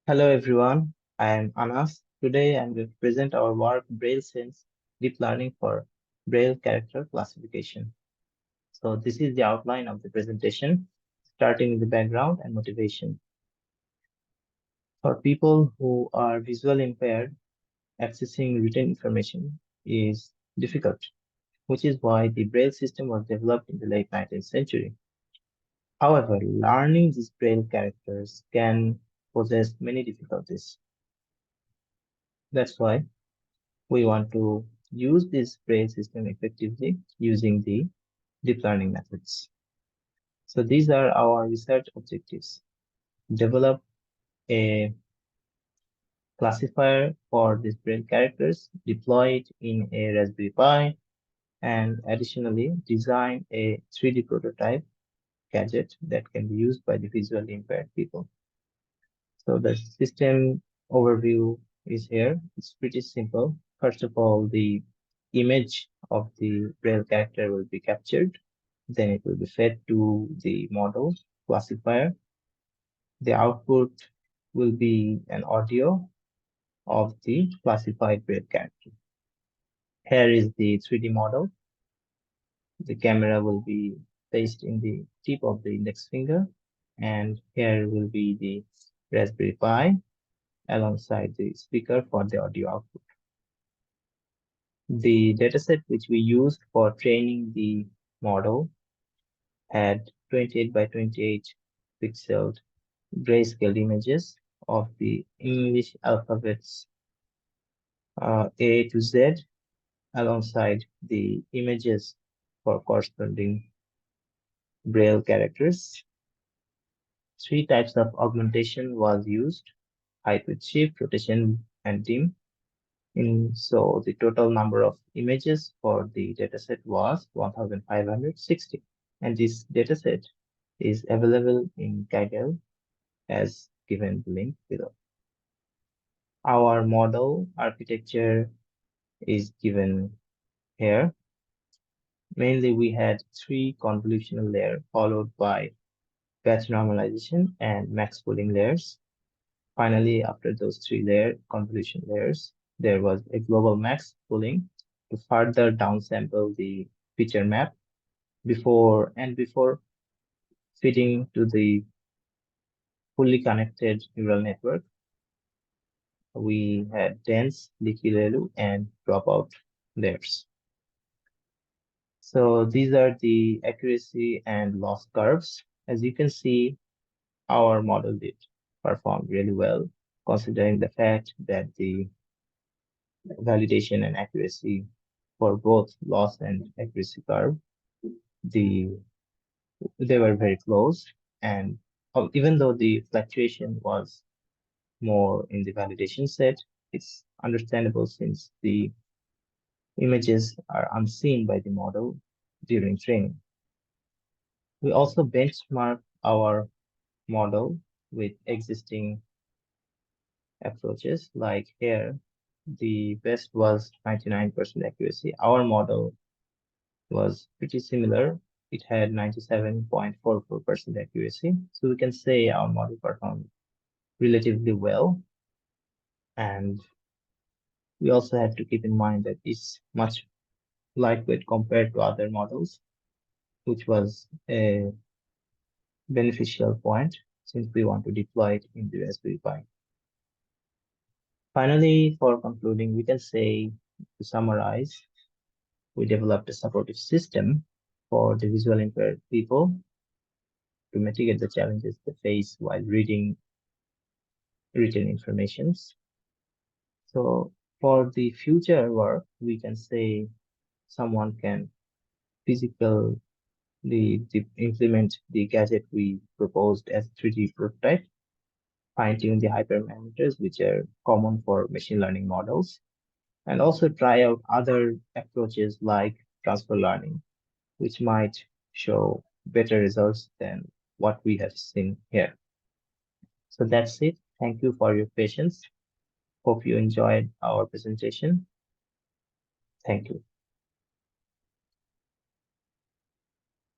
Hello everyone, I am Anas. Today I'm going to present our work BrailleSense Deep Learning for Braille Character Classification. So this is the outline of the presentation, starting with the background and motivation. For people who are visually impaired, accessing written information is difficult, which is why the Braille system was developed in the late 19th century. However, learning these Braille characters can possess many difficulties. That's why we want to use this braille system effectively using the deep learning methods. So these are our research objectives. Develop a classifier for these braille characters, deploy it in a Raspberry Pi, and additionally design a 3D prototype gadget that can be used by the visually impaired people. So the system overview is here. It's pretty simple. First of all, the image of the braille character will be captured. Then it will be fed to the model classifier. The output will be an audio of the classified braille character. Here is the 3D model. The camera will be placed in the tip of the index finger, and here will be the Raspberry Pi alongside the speaker for the audio output. The dataset which we used for training the model had 28 by 28 pixeled grayscale images of the English alphabets A to Z alongside the images for corresponding Braille characters. Three types of augmentation was used: height with shift, rotation, and dim. So the total number of images for the dataset was 1560. And this dataset is available in Kaggle as given the link below. Our model architecture is given here. Mainly we had three convolutional layers followed by batch normalization and max pooling layers. Finally, after those convolution layers, there was a global max pooling to further downsample the feature map before feeding to the fully connected neural network. We had dense, leaky ReLU, and dropout layers. So these are the accuracy and loss curves. As you can see, our model did perform really well, considering the fact that the validation and accuracy for both loss and accuracy curve, the they were very close. And even though the fluctuation was more in the validation set, it's understandable since the images are unseen by the model during training. We also benchmark our model with existing approaches. Like here, the best was 99% accuracy. Our model was pretty similar. It had 97.44% accuracy. So we can say our model performed relatively well. And we also have to keep in mind that it's much lightweight compared to other models, which was a beneficial point since we want to deploy it in the Raspberry Pi. Finally, for concluding, we can say, to summarize, we developed a supportive system for the visually impaired people to mitigate the challenges they face while reading written informations. So for the future work, we can say someone can physically implement the gadget we proposed as 3D prototype, fine-tune the hyperparameters which are common for machine learning models, and also try out other approaches like transfer learning, which might show better results than what we have seen here. So that's it. Thank you for your patience. Hope you enjoyed our presentation. Thank you.